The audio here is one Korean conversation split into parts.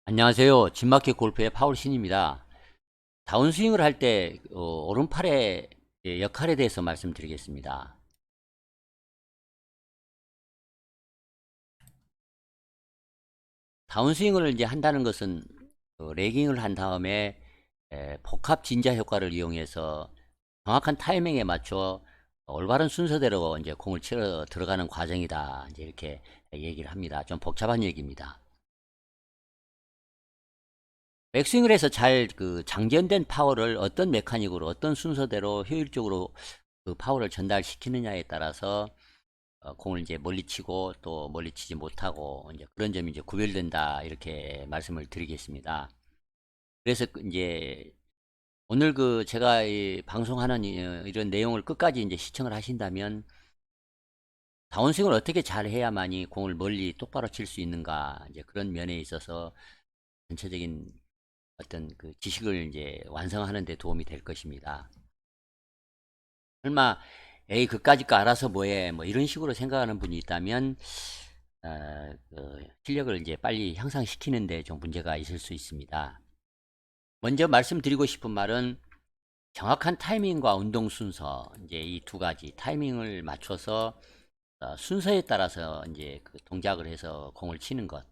안녕하세요. 진마켓 골프의 파울 신입니다. 다운스윙을 할 때 오른팔의 역할에 대해서 말씀드리겠습니다. 다운스윙을 이제 한다는 것은 레깅을 한 다음에 복합 진자 효과를 이용해서 정확한 타이밍에 맞춰 올바른 순서대로 이제 공을 치러 들어가는 과정이다. 이제 이렇게 얘기를 합니다. 좀 복잡한 얘기입니다. 백스윙을 해서 잘 장전된 파워를 어떤 메카닉으로 어떤 순서대로 효율적으로 그 파워를 전달시키느냐에 따라서 공을 이제 멀리 치고 또 멀리 치지 못하고 이제 그런 점이 이제 구별된다 이렇게 말씀을 드리겠습니다. 그래서 이제 오늘 제가 이 방송하는 이런 내용을 끝까지 이제 시청을 하신다면 다운스윙을 어떻게 잘 해야만이 공을 멀리 똑바로 칠 수 있는가 이제 그런 면에 있어서 전체적인 어떤 그 지식을 이제 완성하는 데 도움이 될 것입니다. 설마 에이 그까짓 거 알아서 뭐해 뭐 이런 식으로 생각하는 분이 있다면 실력을 이제 빨리 향상시키는데 좀 문제가 있을 수 있습니다. 먼저 말씀드리고 싶은 말은 정확한 타이밍과 운동 순서 이제 이 두 가지 타이밍을 맞춰서 순서에 따라서 이제 그 동작을 해서 공을 치는 것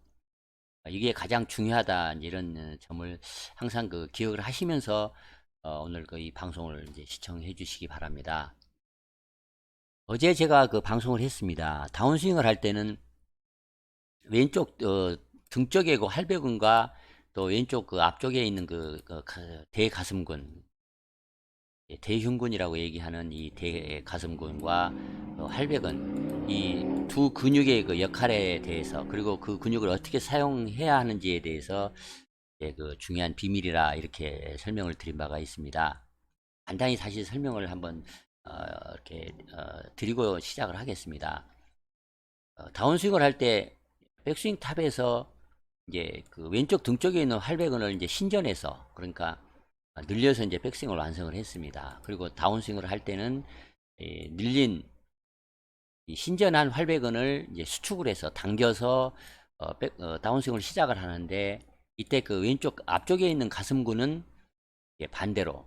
이게 가장 중요하다 이런 점을 항상 기억을 하시면서 오늘 이 방송을 이제 시청해 주시기 바랍니다. 어제 제가 방송을 했습니다. 다운스윙을 할 때는 왼쪽 등 쪽에 할배근과 또 왼쪽 앞쪽에 있는 대가슴근, 대흉근이라고 얘기하는 이 대가슴근과 할배근 이 두 근육의 역할에 대해서 그리고 그 근육을 어떻게 사용해야 하는지에 대해서 중요한 비밀이라 이렇게 설명을 드린 바가 있습니다. 간단히 다시 설명을 한번 어, 이렇게 드리고 시작을 하겠습니다. 다운스윙을 할 때 백스윙 탑에서 이제 왼쪽 등 쪽에 있는 활배근을 이제 신전해서 그러니까 늘려서 이제 백스윙을 완성을 했습니다. 그리고 다운스윙을 할 때는 늘린 신전한 활배근을 이제 수축을 해서 당겨서 다운스윙을 시작을 하는데 이때 왼쪽 앞쪽에 있는 가슴근은 반대로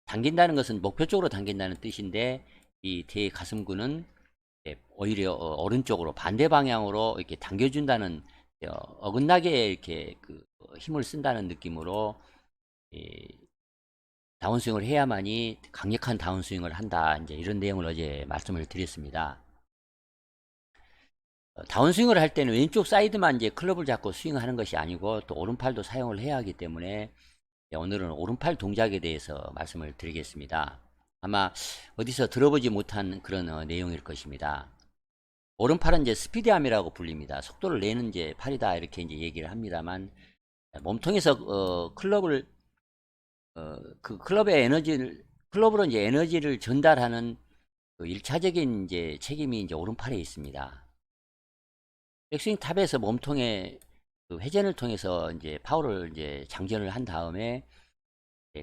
당긴다는 것은 목표 쪽으로 당긴다는 뜻인데 이 대가슴근은 오히려 오른쪽으로 반대 방향으로 이렇게 당겨준다는 어긋나게 이렇게 힘을 쓴다는 느낌으로 다운스윙을 해야만이 강력한 다운스윙을 한다. 이제 이런 내용을 어제 말씀을 드렸습니다. 다운스윙을 할 때는 왼쪽 사이드만 이제 클럽을 잡고 스윙하는 것이 아니고 또 오른팔도 사용을 해야 하기 때문에 오늘은 오른팔 동작에 대해서 말씀을 드리겠습니다. 아마 어디서 들어보지 못한 그런 내용일 것입니다. 오른팔은 이제 스피드암이라고 불립니다. 속도를 내는 이제 팔이다 이렇게 이제 얘기를 합니다만 몸통에서 클럽을 그 클럽의 에너지를 클럽으로 이제 에너지를 전달하는 1차적인 이제 책임이 이제 오른팔에 있습니다. 백스윙 탑에서 몸통에 회전을 통해서 이제 파워를 이제 장전을 한 다음에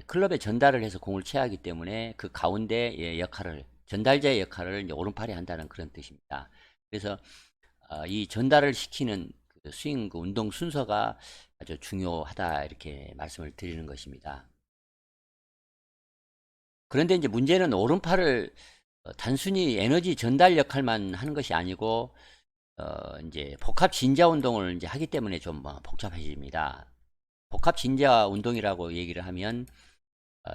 클럽에 전달을 해서 공을 쳐야 하기 때문에 그 가운데 역할을 전달자의 역할을 이제 오른팔이 한다는 그런 뜻입니다. 그래서 이 전달을 시키는 스윙 운동 순서가 아주 중요하다 이렇게 말씀을 드리는 것입니다. 그런데 이제 문제는 오른팔을 단순히 에너지 전달 역할만 하는 것이 아니고 이제 복합 진자 운동을 이제 하기 때문에 좀 복잡해집니다. 복합 진자 운동이라고 얘기를 하면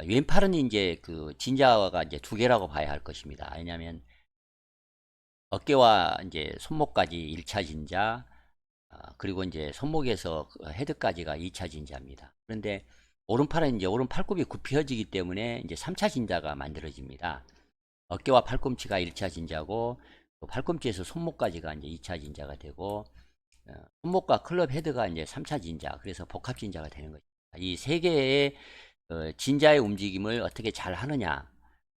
왼팔은 이제 진자가 이제 두 개라고 봐야 할 것입니다. 왜냐하면 어깨와 이제 손목까지 1차 진자, 그리고 이제 손목에서 헤드까지가 2차 진자입니다. 그런데 오른팔은 이제 오른 팔굽이 굽혀지기 때문에 이제 3차 진자가 만들어집니다. 어깨와 팔꿈치가 1차 진자고 또 팔꿈치에서 손목까지가 이제 2차 진자가 되고 손목과 클럽 헤드가 이제 3차 진자, 그래서 복합 진자가 되는 것입니다. 이 세 개의 진자의 움직임을 어떻게 잘 하느냐,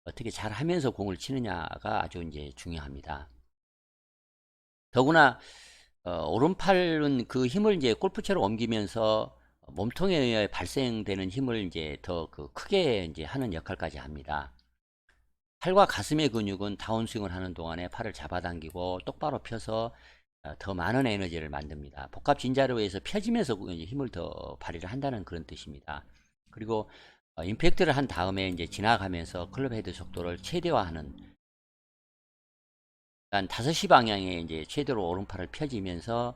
어떻게 잘 하면서 공을 치느냐가 아주 이제 중요합니다. 더구나 오른팔은 그 힘을 이제 골프채로 옮기면서 몸통에 의해 발생되는 힘을 이제 더 크게 이제 하는 역할까지 합니다. 팔과 가슴의 근육은 다운스윙을 하는 동안에 팔을 잡아당기고 똑바로 펴서 더 많은 에너지를 만듭니다. 복합 진자로 해서 펴지면서 힘을 더 발휘를 한다는 그런 뜻입니다. 그리고 임팩트를 한 다음에 이제 지나가면서 클럽 헤드 속도를 최대화하는, 한 5시 방향에 이제 최대로 오른팔을 펴면서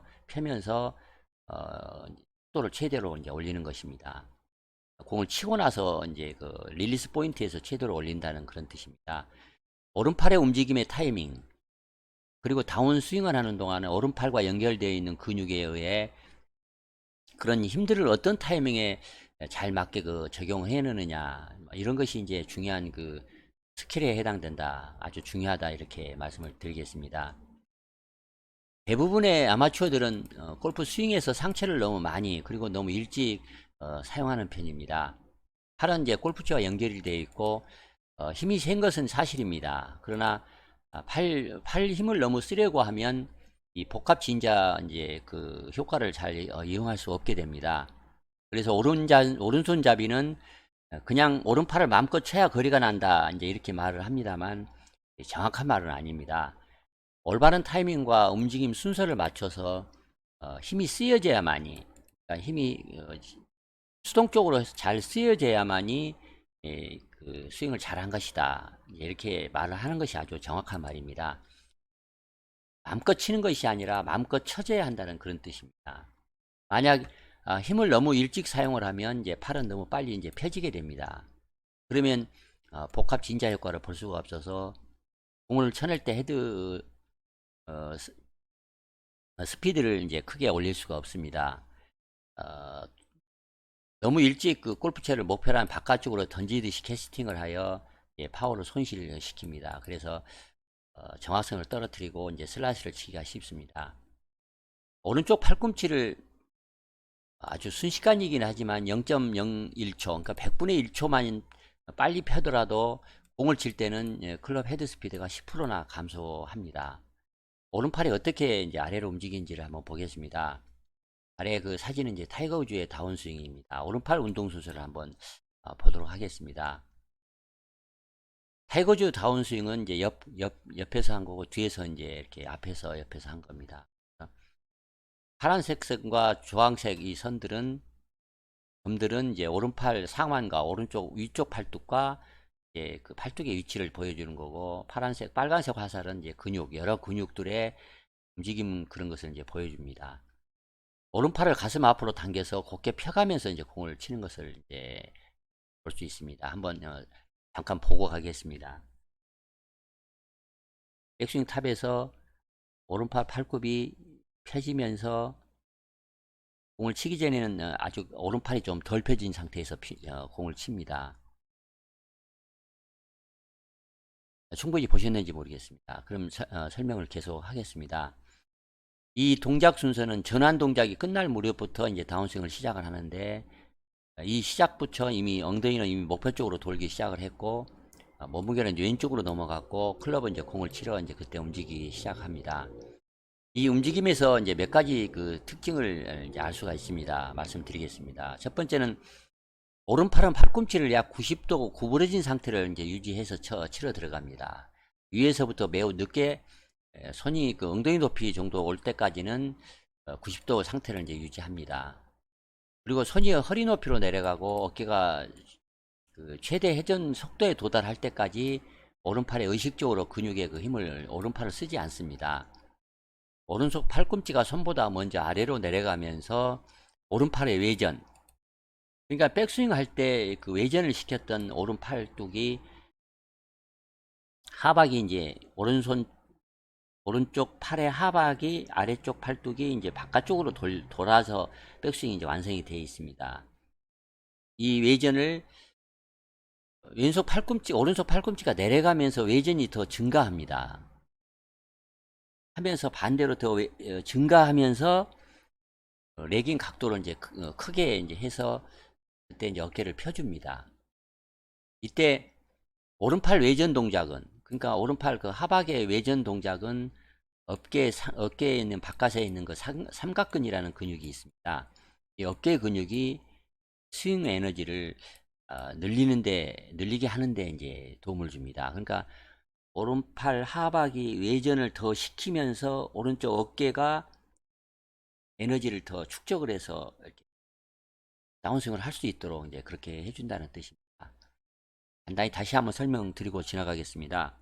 속도를 최대로 이제 올리는 것입니다. 공을 치고 나서 이제 그 릴리스 포인트에서 최대로 올린다는 그런 뜻입니다. 오른팔의 움직임의 타이밍, 그리고 다운 스윙을 하는 동안에 오른팔과 연결되어 있는 근육에 의해 그런 힘들을 어떤 타이밍에 잘 맞게 그 적용해내느냐, 이런 것이 이제 중요한 그 스킬에 해당된다. 아주 중요하다. 이렇게 말씀을 드리겠습니다. 대부분의 아마추어들은 골프 스윙에서 상체를 너무 많이, 그리고 너무 일찍 사용하는 편입니다. 팔은 이제 골프채와 연결이 되어 있고 힘이 센 것은 사실입니다. 그러나 팔 힘을 너무 쓰려고 하면 이 복합 진자 이제 그 효과를 잘 이용할 수 없게 됩니다. 그래서 오른손잡이는 그냥 오른팔을 마음껏 쳐야 거리가 난다, 이제 이렇게 말을 합니다만 정확한 말은 아닙니다. 올바른 타이밍과 움직임 순서를 맞춰서 힘이 쓰여져야만이, 그러니까 힘이 수동적으로 잘 쓰여져야만이 그 스윙을 잘한 것이다, 이렇게 말을 하는 것이 아주 정확한 말입니다. 마음껏 치는 것이 아니라 마음껏 쳐져야 한다는 그런 뜻입니다. 만약 힘을 너무 일찍 사용을 하면 이제 팔은 너무 빨리 이제 펴지게 됩니다. 그러면 복합 진자 효과를 볼 수가 없어서 공을 쳐낼 때 헤드 스피드를 이제 크게 올릴 수가 없습니다. 어, 너무 일찍 그 골프채를 목표로 한 바깥쪽으로 던지듯이 캐스팅을 하여 파워를 손실을 시킵니다. 그래서 정확성을 떨어뜨리고 이제 슬라이스를 치기가 쉽습니다. 오른쪽 팔꿈치를 아주 순식간이긴 하지만 0.01초, 그러니까 100분의 1초만 빨리 펴더라도 공을 칠 때는 클럽 헤드 스피드가 10%나 감소합니다. 오른팔이 어떻게 이제 아래로 움직이는지를 한번 보겠습니다. 아래 그 사진은 이제 타이거 우즈의 다운스윙입니다. 오른팔 운동 순서를 한번 보도록 하겠습니다. 타이거 우즈 다운스윙은 이제 옆에서 한 거고, 뒤에서 이제 이렇게 옆에서 한 겁니다. 파란색 선과 주황색 이 선들은, 점들은 이제 오른팔 상완과 오른쪽 위쪽 팔뚝과 이제 그 팔뚝의 위치를 보여주는 거고, 빨간색 화살은 이제 여러 근육들의 움직임, 그런 것을 이제 보여줍니다. 오른팔을 가슴 앞으로 당겨서 곧게 펴가면서 이제 공을 치는 것을 이제 볼 수 있습니다. 한번 잠깐 보고 가겠습니다. 백스윙 탑에서 오른팔 팔굽이 펴지면서 공을 치기 전에는 아주 오른팔이 좀 덜 펴진 상태에서 공을 칩니다. 충분히 보셨는지 모르겠습니다. 그럼 설명을 계속 하겠습니다. 이 동작 순서는 전환 동작이 끝날 무렵부터 이제 다운스윙을 시작을 하는데, 이 시작부터 이미 엉덩이는 이미 목표 쪽으로 돌기 시작을 했고, 몸무게는 왼쪽으로 넘어갔고, 클럽은 이제 공을 치러 이제 그때 움직이기 시작합니다. 이 움직임에서 이제 몇 가지 그 특징을 이제 알 수가 있습니다. 말씀드리겠습니다. 첫 번째는 오른팔은 팔꿈치를 약 90도 구부러진 상태를 이제 유지해서 치러 들어갑니다. 위에서부터 매우 늦게 손이 그 엉덩이 높이 정도 올 때까지는 90도 상태를 이제 유지합니다. 그리고 손이 허리 높이로 내려가고 어깨가 그 최대 회전 속도에 도달할 때까지 오른팔에 의식적으로 근육의 그 힘을, 오른팔을 쓰지 않습니다. 오른손 팔꿈치가 손보다 먼저 아래로 내려가면서 오른팔의 외전, 그러니까 백스윙 할 때 그 외전을 시켰던 오른 팔뚝이, 하박이 이제 오른쪽 팔의 하박이 아래쪽 팔뚝이 이제 바깥쪽으로 돌아서 백스윙이 이제 완성이 되어 있습니다. 이 외전을 오른손 팔꿈치가 내려가면서 외전이 더 증가합니다. 하면서 반대로 더 증가하면서 레깅 각도를 이제 크게 이제 해서 그때 이제 어깨를 펴줍니다. 이때 오른팔 외전 동작은, 그러니까 오른팔 그 하박의 외전 동작은 어깨에 있는 바깥에 있는 그 삼각근이라는 근육이 있습니다. 이 어깨 근육이 스윙 에너지를 늘리게 하는데 이제 도움을 줍니다. 그러니까 오른팔 하박이 외전을 더 시키면서 오른쪽 어깨가 에너지를 더 축적을 해서 이렇게 다운스윙을 할 수 있도록 이제 그렇게 해준다는 뜻입니다. 간단히 다시 한번 설명드리고 지나가겠습니다.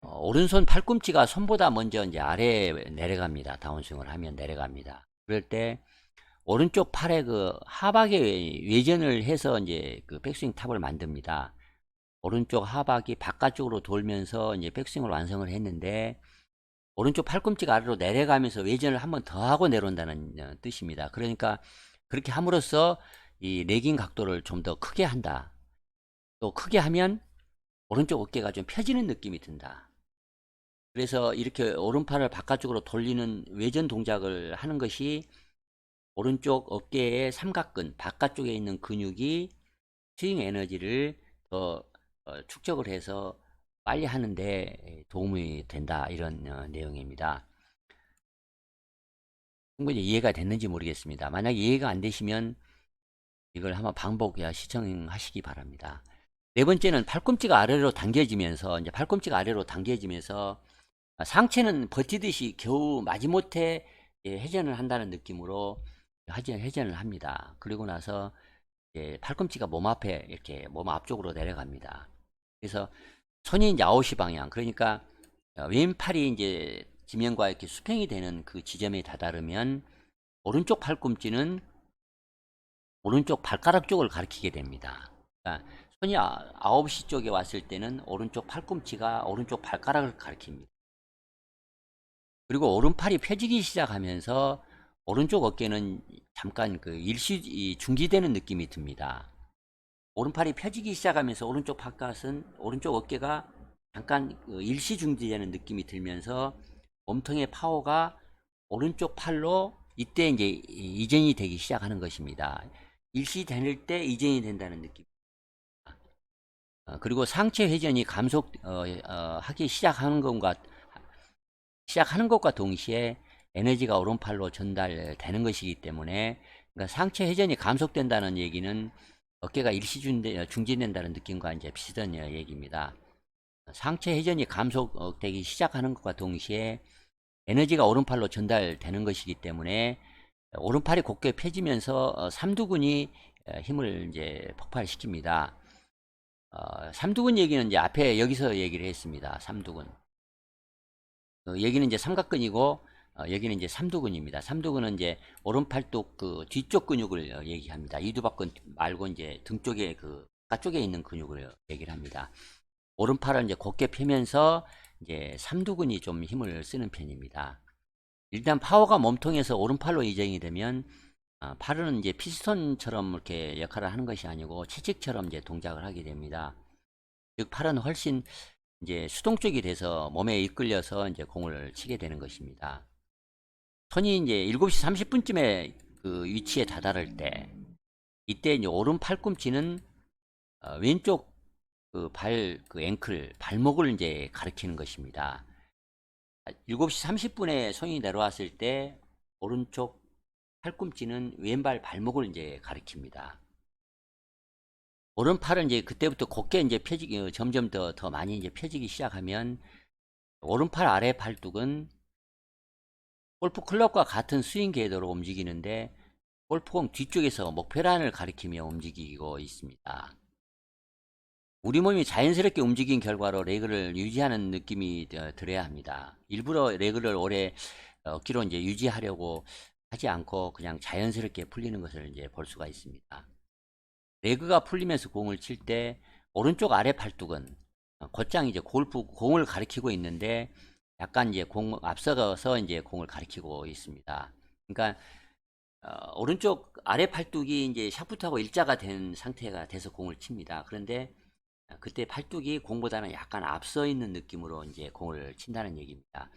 오른손 팔꿈치가 손보다 먼저 이제 아래에 내려갑니다. 다운스윙을 하면 내려갑니다. 그럴 때 오른쪽 팔에 그 하박에 외전을 해서 이제 그 백스윙 탑을 만듭니다. 오른쪽 하박이 바깥쪽으로 돌면서 이제 백스윙을 완성을 했는데 오른쪽 팔꿈치가 아래로 내려가면서 외전을 한번 더 하고 내려온다는 뜻입니다. 그러니까 그렇게 함으로써 이 레깅 각도를 좀 더 크게 한다. 또 크게 하면 오른쪽 어깨가 좀 펴지는 느낌이 든다. 그래서 이렇게 오른팔을 바깥쪽으로 돌리는 외전 동작을 하는 것이 오른쪽 어깨의 삼각근 바깥쪽에 있는 근육이 스윙 에너지를 더 축적을 해서 빨리 하는데 도움이 된다, 이런 내용입니다. 충분히 이해가 됐는지 모르겠습니다. 만약 이해가 안 되시면 이걸 한번 반복 시청하시기 바랍니다. 네 번째는 팔꿈치가 아래로 당겨지면서, 이제 팔꿈치가 아래로 당겨지면서 상체는 버티듯이 겨우 마지못해 회전을 한다는 느낌으로 회전을 합니다. 그리고 나서 팔꿈치가 몸 앞에 이렇게 몸 앞쪽으로 내려갑니다. 그래서 손이 이제 아웃시 방향, 그러니까 왼팔이 이제 지면과 이렇게 수평이 되는 그 지점에 다다르면 오른쪽 팔꿈치는 오른쪽 발가락 쪽을 가리키게 됩니다. 그러니까 손이 9시 쪽에 왔을 때는 오른쪽 팔꿈치가 오른쪽 발가락을 가리킵니다. 그리고 오른팔이 펴지기 시작하면서 오른쪽 어깨는 잠깐 그 중지되는 느낌이 듭니다. 오른팔이 펴지기 시작하면서 오른쪽 바깥은 오른쪽 어깨가 잠깐 일시 중지되는 느낌이 들면서 몸통의 파워가 오른쪽 팔로 이때 이제 이전이 되기 시작하는 것입니다. 일시 될 때 이전이 된다는 느낌. 그리고 상체 회전이 감속하기 시작하는 것과 동시에 에너지가 오른팔로 전달되는 것이기 때문에, 그러니까 상체 회전이 감속된다는 얘기는 어깨가 일시 중지된다는 느낌과 이제 비슷한 얘기입니다. 상체 회전이 감속되기 시작하는 것과 동시에 에너지가 오른팔로 전달되는 것이기 때문에 오른팔이 곧게 펴지면서 삼두근이 힘을 이제 폭발시킵니다. 삼두근 얘기는 이제 앞에 여기서 얘기를 했습니다. 삼두근. 여기는 이제 삼각근이고 여기는 이제 삼두근입니다. 삼두근은 이제 오른팔뚝 그 뒤쪽 근육을 얘기합니다. 이두박근 말고 이제 등 쪽에 그 바깥쪽에 있는 근육을 얘기를 합니다. 오른팔을 이제 곧게 펴면서 이제 삼두근이 좀 힘을 쓰는 편입니다. 일단 파워가 몸통에서 오른팔로 이전이 되면 팔은 이제 피스톤처럼 이렇게 역할을 하는 것이 아니고 채찍처럼 이제 동작을 하게 됩니다. 즉 팔은 훨씬 이제 수동 쪽이 돼서 몸에 이끌려서 이제 공을 치게 되는 것입니다. 손이 이제 7시 30분쯤에 그 위치에 다다를 때, 이때 이제 오른 팔꿈치는 왼쪽 그 앵클, 발목을 이제 가리키는 것입니다. 7시 30분에 손이 내려왔을 때 오른쪽 팔꿈치는 왼발 발목을 이제 가리킵니다. 오른팔은 이제 그때부터 곧게 이제 점점 더 많이 이제 펴지기 시작하면 오른팔 아래 팔뚝은 골프 클럽과 같은 스윙 궤도로 움직이는데 골프공 뒤쪽에서 목표란을 가리키며 움직이고 있습니다. 우리 몸이 자연스럽게 움직인 결과로 레그를 유지하는 느낌이 들어야 합니다. 일부러 레그를 오래 억지로 이제 유지하려고 하지 않고 그냥 자연스럽게 풀리는 것을 이제 볼 수가 있습니다. 레그가 풀리면서 공을 칠 때 오른쪽 아래 팔뚝은 곧장 이제 골프 공을 가리키고 있는데 약간 이제 앞서가서 이제 공을 가리키고 있습니다. 그러니까 오른쪽 아래 팔뚝이 이제 샤프트하고 일자가 된 상태가 돼서 공을 칩니다. 그런데 그때 팔뚝이 공보다는 약간 앞서 있는 느낌으로 이제 공을 친다는 얘기입니다.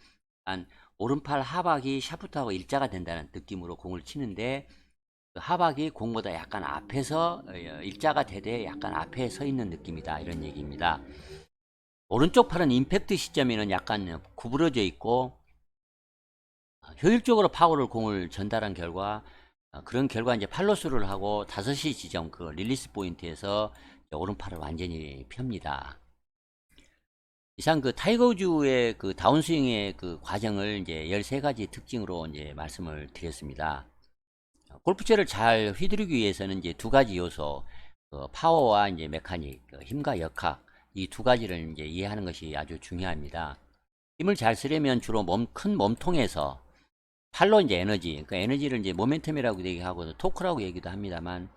오른팔 하박이 샤프트하고 일자가 된다는 느낌으로 공을 치는데 그 하박이 공보다 약간 앞에서 일자가 되되 약간 앞에 서 있는 느낌이다, 이런 얘기입니다. 오른쪽 팔은 임팩트 시점에는 약간 구부러져 있고 효율적으로 파워를 공을 전달한 결과 그런 결과 이제 팔로스를 하고 5시 지점 그 릴리스 포인트에서 오른팔을 완전히 펴니다. 이상 그 타이거 우즈의 그 다운스윙의 그 과정을 이제 13가지 특징으로 이제 말씀을 드렸습니다. 골프채를 잘 휘두르기 위해서는 이제 두 가지 요소, 파워와 이제 메카닉, 힘과 역학, 이 두 가지를 이제 이해하는 것이 아주 중요합니다. 힘을 잘 쓰려면 주로 큰 몸통에서 팔로 이제 에너지, 그 에너지를 이제 모멘텀이라고 얘기하고 토크라고 얘기도 합니다만,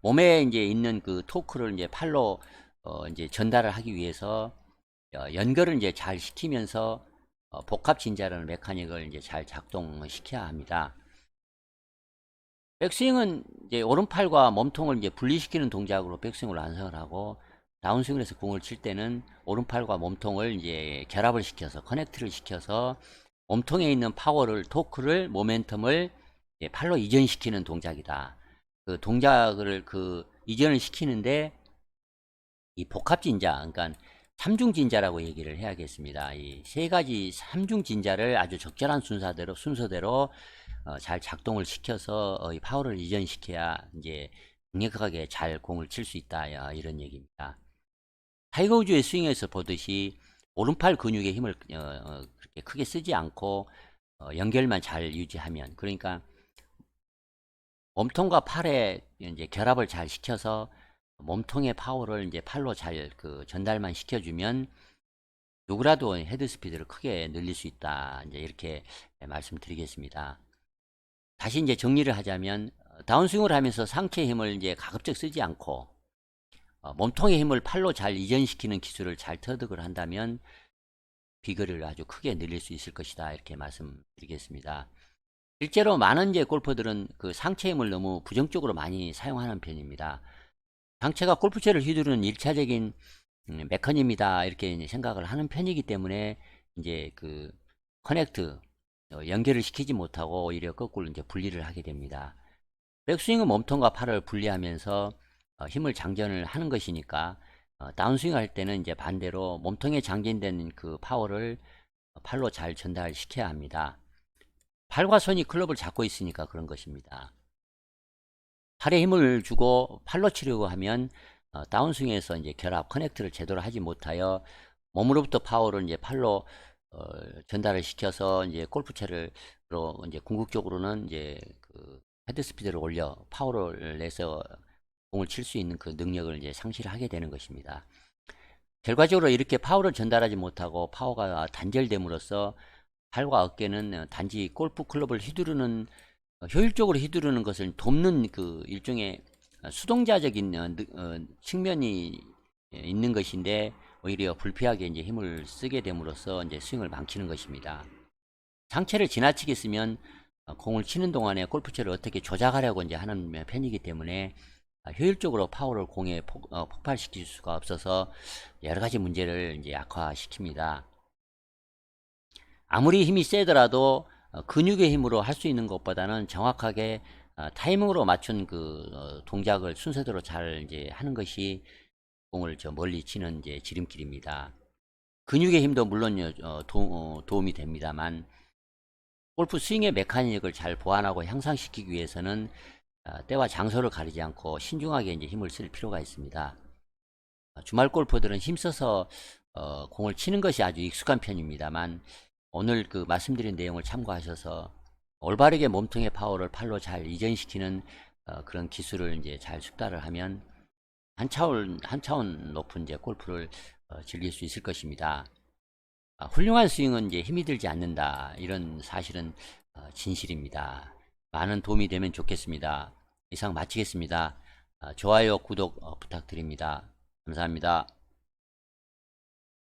몸에 이제 있는 그 토크를 이제 팔로 이제 전달을 하기 위해서 연결을 이제 잘 시키면서 복합 진자라는 메카닉을 이제 잘 작동시켜야 합니다. 백스윙은 이제 오른팔과 몸통을 이제 분리시키는 동작으로 백스윙을 완성을 하고, 다운스윙을 해서 공을 칠 때는 오른팔과 몸통을 이제 결합을 시켜서 커넥트를 시켜서 몸통에 있는 파워를, 토크를, 모멘텀을 팔로 이전시키는 동작이다. 그 동작을 이전을 시키는데 이 복합 진자, 그러니까 삼중 진자라고 얘기를 해야겠습니다. 이 세 가지 삼중 진자를 아주 적절한 순서대로 잘 작동을 시켜서 이 파워를 이전시켜야 이제 강력하게 잘 공을 칠 수 있다, 이런 얘기입니다. 타이거 우즈의 스윙에서 보듯이 오른팔 근육의 힘을 그렇게 크게 쓰지 않고 연결만 잘 유지하면, 그러니까 몸통과 팔의 이제 결합을 잘 시켜서 몸통의 파워를 이제 팔로 잘 전달만 시켜주면 누구라도 헤드 스피드를 크게 늘릴 수 있다. 이제 이렇게 말씀드리겠습니다. 다시 이제 정리를 하자면, 다운스윙을 하면서 상체 힘을 이제 가급적 쓰지 않고 몸통의 힘을 팔로 잘 이전시키는 기술을 잘 터득을 한다면 비거리를 아주 크게 늘릴 수 있을 것이다, 이렇게 말씀드리겠습니다. 실제로 많은 이제 골퍼들은 그 상체 힘을 너무 부정적으로 많이 사용하는 편입니다. 상체가 골프채를 휘두르는 1차적인 메커니즘이다, 이렇게 생각을 하는 편이기 때문에 이제 그 커넥트, 연결을 시키지 못하고 오히려 거꾸로 이제 분리를 하게 됩니다. 백스윙은 몸통과 팔을 분리하면서 힘을 장전을 하는 것이니까, 다운스윙 할 때는 이제 반대로 몸통에 장전된 그 파워를 팔로 잘 전달시켜야 합니다. 팔과 손이 클럽을 잡고 있으니까 그런 것입니다. 팔에 힘을 주고 팔로 치려고 하면 다운스윙에서 이제 결합, 커넥트를 제대로 하지 못하여 몸으로부터 파워를 이제 팔로 전달을 시켜서 이제 골프채를 이제 궁극적으로는 이제 그 헤드 스피드를 올려 파워를 내서 공을 칠 수 있는 그 능력을 이제 상실하게 되는 것입니다. 결과적으로 이렇게 파워를 전달하지 못하고 파워가 단절됨으로써 팔과 어깨는 단지 골프 클럽을 휘두르는, 효율적으로 휘두르는 것을 돕는 그 일종의 수동자적인 측면이 있는 것인데, 오히려 불필요하게 이제 힘을 쓰게 됨으로써 이제 스윙을 망치는 것입니다. 상체를 지나치게 쓰면 공을 치는 동안에 골프채를 어떻게 조작하려고 이제 하는 편이기 때문에 효율적으로 파워를 공에 폭발시킬 수가 없어서 여러 가지 문제를 이제 약화시킵니다. 아무리 힘이 세더라도 근육의 힘으로 할 수 있는 것보다는 정확하게 타이밍으로 맞춘 그 동작을 순서대로 잘 이제 하는 것이 공을 멀리 치는 이제 지름길입니다. 근육의 힘도 물론 도움이 됩니다만, 골프 스윙의 메커니즘을 잘 보완하고 향상시키기 위해서는 때와 장소를 가리지 않고 신중하게 이제 힘을 쓸 필요가 있습니다. 주말 골퍼들은 힘써서 공을 치는 것이 아주 익숙한 편입니다만, 오늘 그 말씀드린 내용을 참고하셔서 올바르게 몸통의 파워를 팔로 잘 이전시키는 그런 기술을 이제 잘 숙달을 하면 한 차원 높은 이제 골프를 즐길 수 있을 것입니다. 훌륭한 스윙은 이제 힘이 들지 않는다, 이런 사실은 진실입니다. 많은 도움이 되면 좋겠습니다. 이상 마치겠습니다. 좋아요, 구독 부탁드립니다. 감사합니다.